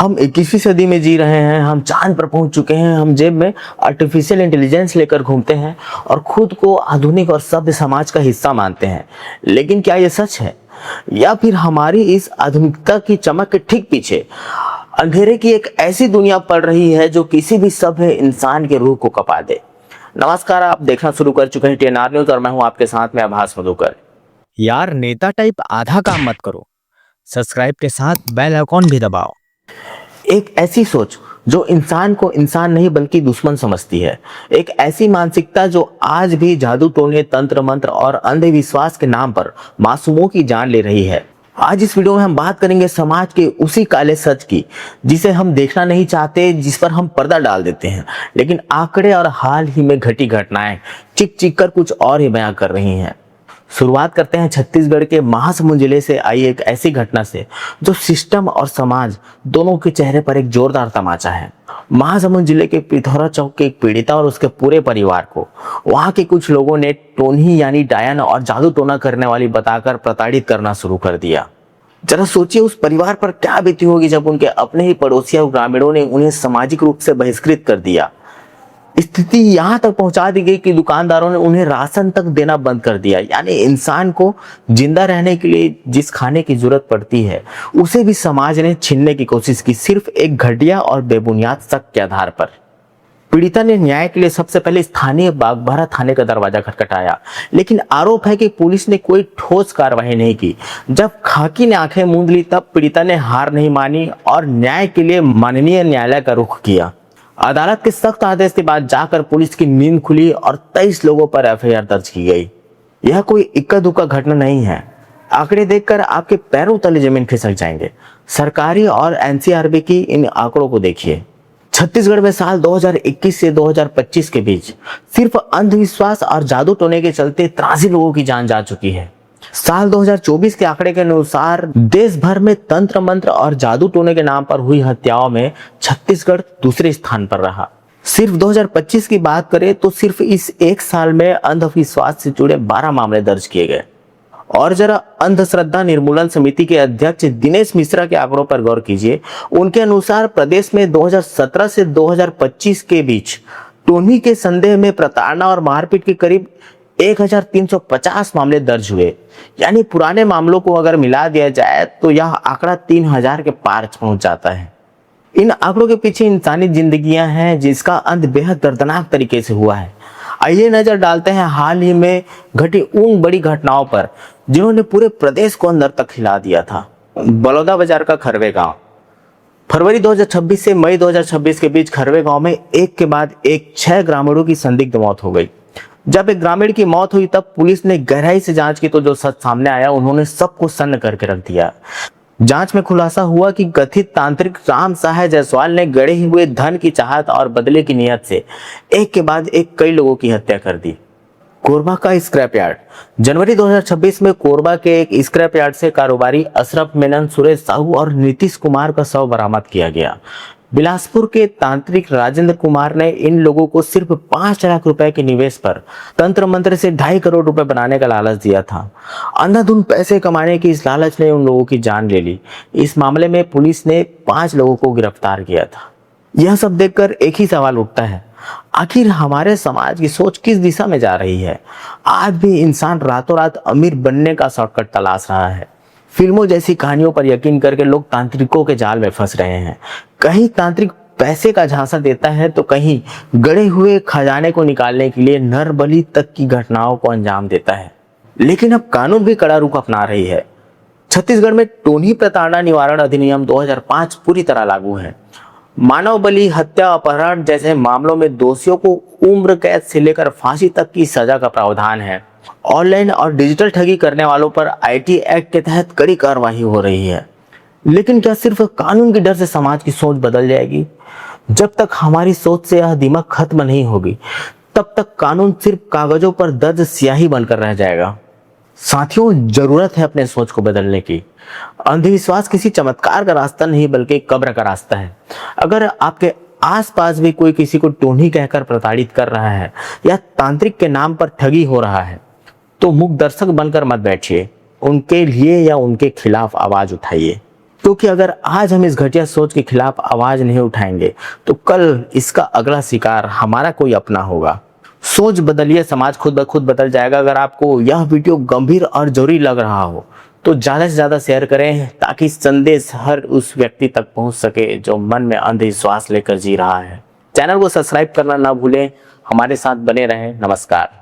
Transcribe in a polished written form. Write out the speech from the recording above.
हम 21वीं सदी में जी रहे हैं, हम चांद पर पहुंच चुके हैं, हम जेब में आर्टिफिशियल इंटेलिजेंस लेकर घूमते हैं और खुद को आधुनिक और सभ्य समाज का हिस्सा मानते हैं। लेकिन क्या ये सच है, या फिर हमारी इस आधुनिकता की चमक के ठीक पीछे अंधेरे की एक ऐसी दुनिया पड़ रही है जो किसी भी सभ्य इंसान के रूह को कपा दे। नमस्कार, आप देखना शुरू कर चुके हैं TNR न्यूज और मैं हूं आपके साथ में आभास मधुकर। यार नेता टाइप आधा काम मत करो, सब्सक्राइब के साथ बेल आइकॉन भी दबाओ। एक ऐसी सोच जो इंसान को इंसान नहीं बल्कि दुश्मन समझती है, एक ऐसी मानसिकता जो आज भी जादू टोने, तंत्र मंत्र और अंधविश्वास के नाम पर मासूमों की जान ले रही है। आज इस वीडियो में हम बात करेंगे समाज के उसी काले सच की जिसे हम देखना नहीं चाहते, जिस पर हम पर्दा डाल देते हैं, लेकिन आंकड़े और हाल ही में घटी घटनाएं चिक चिक कर कुछ और ही बयां कर रही हैं। शुरुआत करते हैं छत्तीसगढ़ के महासमुंद जिले से आई एक ऐसी घटना से जो सिस्टम और समाज दोनों के चेहरे पर एक जोरदार तमाचा है। महासमुंद जिले के पिथौरा चौक के एक पीड़िता और उसके पूरे परिवार को वहां के कुछ लोगों ने टोनी यानी डायन और जादू टोना करने वाली बताकर प्रताड़ित करना शुरू कर दिया। जरा सोचिए उस परिवार पर क्या बीती होगी जब उनके अपने ही पड़ोसी और ग्रामीणों ने उन्हें सामाजिक रूप से बहिष्कृत कर दिया। स्थिति यहां तक पहुंचा दी गई कि दुकानदारों ने उन्हें राशन तक देना बंद कर दिया। यानी इंसान को जिंदा रहने के लिए जिस खाने की जरूरत पड़ती है उसे भी समाज ने छीनने की कोशिश की, सिर्फ एक घटिया और बेबुनियाद शक के आधार पर। पीड़िता ने न्याय के लिए सबसे पहले स्थानीय बागबाहरा थाने का दरवाजा खटखटाया, लेकिन आरोप है कि पुलिस ने कोई ठोस कार्रवाई नहीं की। जब खाकी ने आंखें मूंद ली तब पीड़िता ने हार नहीं मानी और न्याय के लिए माननीय न्यायालय का रुख किया। अदालत के सख्त आदेश के बाद जाकर पुलिस की नींद खुली और 23 लोगों पर FIR दर्ज की गई। यह कोई इक्का दुक्का घटना नहीं है। आंकड़े देखकर आपके पैरों तले जमीन खिसक जाएंगे। सरकारी और NCRB की इन आंकड़ों को देखिए। छत्तीसगढ़ में साल 2021 से 2025 के बीच सिर्फ अंधविश्वास और जादू टोने के चलते 83 लोगों की जान जा चुकी है। साल 2024 के आंकड़े के अनुसार देश भर में तंत्र मंत्र और जादू टोने के नाम पर हुई हत्याओं में छत्तीसगढ़ दूसरे स्थान पर रहा। सिर्फ 2025 की बात करें तो सिर्फ इस एक साल में अंधविश्वास से जुड़े 12 मामले दर्ज किए गए। और जरा अंधश्रद्धा निर्मूलन समिति के अध्यक्ष दिनेश मिश्रा के आंकड़ों पर गौर कीजिए। उनके अनुसार प्रदेश में 2017 से 2025 के बीच टोनी के संदेह में प्रताड़ना और मारपीट के करीब 1350 मामले दर्ज हुए। यानी पुराने मामलों को अगर मिला दिया जाए तो यह आंकड़ा 3000 के पार पहुंच जाता है। इन आंकड़ों के पीछे इंसानी जिंदगियां हैं जिसका अंत बेहद दर्दनाक तरीके से हुआ है। आइए नजर डालते हैं हाल ही में घटी उन बड़ी घटनाओं पर जिन्होंने पूरे प्रदेश को अंदर तक हिला दिया था। बलौदा बाजार का खरवे गांव। फरवरी 2026 से मई 2026 के बीच खरवे गांव में एक के बाद एक 6 ग्रामीणों की संदिग्ध मौत हो गई। जब एक ग्रामीण की मौत हुई तब पुलिस ने गहराई से जांच की तो जो सच सामने आया उन्होंने सबको सन्न करके रख दिया। जांच में खुलासा हुआ कि कथित तांत्रिक राम सहाय जायसवाल ने गड़े हुए धन की चाहत और बदले की नियत से एक के बाद एक कई लोगों की हत्या कर दी। कोरबा का स्क्रैप यार्ड। जनवरी 2026 में कोरबा के एक स्क्रैप यार्ड से कारोबारी अशरफ मेनन, सुरेश साहू और नीतीश कुमार का शव बरामद किया गया। बिलासपुर के तांत्रिक राजेंद्र कुमार ने इन लोगों को सिर्फ 5 लाख रुपए के निवेश पर तंत्र मंत्र से 2.5 करोड़ रुपए बनाने का लालच दिया था। अंधाधुंध पैसे कमाने की इस लालच ने उन लोगों की जान ले ली। इस मामले में पुलिस ने 5 लोगों को गिरफ्तार किया था। यह सब देखकर एक ही सवाल उठता है, आखिर हमारे समाज की सोच किस दिशा में जा रही है? आज भी इंसान रातों रात अमीर बनने का शॉर्टकट तलाश रहा है। फिल्मों जैसी कहानियों पर यकीन करके लोग तांत्रिकों के जाल में फंस रहे हैं। कहीं तांत्रिक पैसे का झांसा देता है तो कहीं गड़े हुए खजाने को निकालने के लिए नरबलि तक की घटनाओं को अंजाम देता है। लेकिन अब कानून भी कड़ा रुख अपना रही है। छत्तीसगढ़ में टोनी प्रताड़ना निवारण अधिनियम 2005 पूरी तरह लागू है। मानव बलि, हत्या, अपहरण जैसे मामलों में दोषियों को उम्र कैद से लेकर फांसी तक की सजा का प्रावधान है। ऑनलाइन और डिजिटल ठगी करने वालों पर IT एक्ट के तहत कड़ी कार्रवाई हो रही है। लेकिन क्या सिर्फ कानून के डर से समाज की सोच बदल जाएगी? जब तक हमारी सोच से यह दिमाग खत्म नहीं होगी तब तक कानून सिर्फ कागजों पर दर्ज स्याही बनकर रह जाएगा। साथियों, जरूरत है अपने सोच को बदलने की। अंधविश्वास किसी चमत्कार का रास्ता नहीं बल्कि कब्र का रास्ता है। अगर आपके आसपास भी कोई किसी को टोनी कहकर प्रताड़ित कर रहा है या तांत्रिक के नाम पर ठगी हो रहा है तो मूक दर्शक बनकर मत बैठिए। उनके लिए या उनके खिलाफ आवाज उठाइए। क्योंकि अगर आज हम इस घटिया सोच के खिलाफ आवाज नहीं उठाएंगे तो कल इसका अगला शिकार हमारा कोई अपना होगा। सोच बदलिए, समाज खुद ब खुद बदल जाएगा। अगर आपको यह वीडियो गंभीर और जरूरी लग रहा हो तो ज्यादा से ज्यादा शेयर करें ताकि संदेश हर उस व्यक्ति तक पहुंच सके जो मन में अंधविश्वास लेकर जी रहा है। चैनल को सब्सक्राइब करना ना भूलें। हमारे साथ बने रहें। नमस्कार।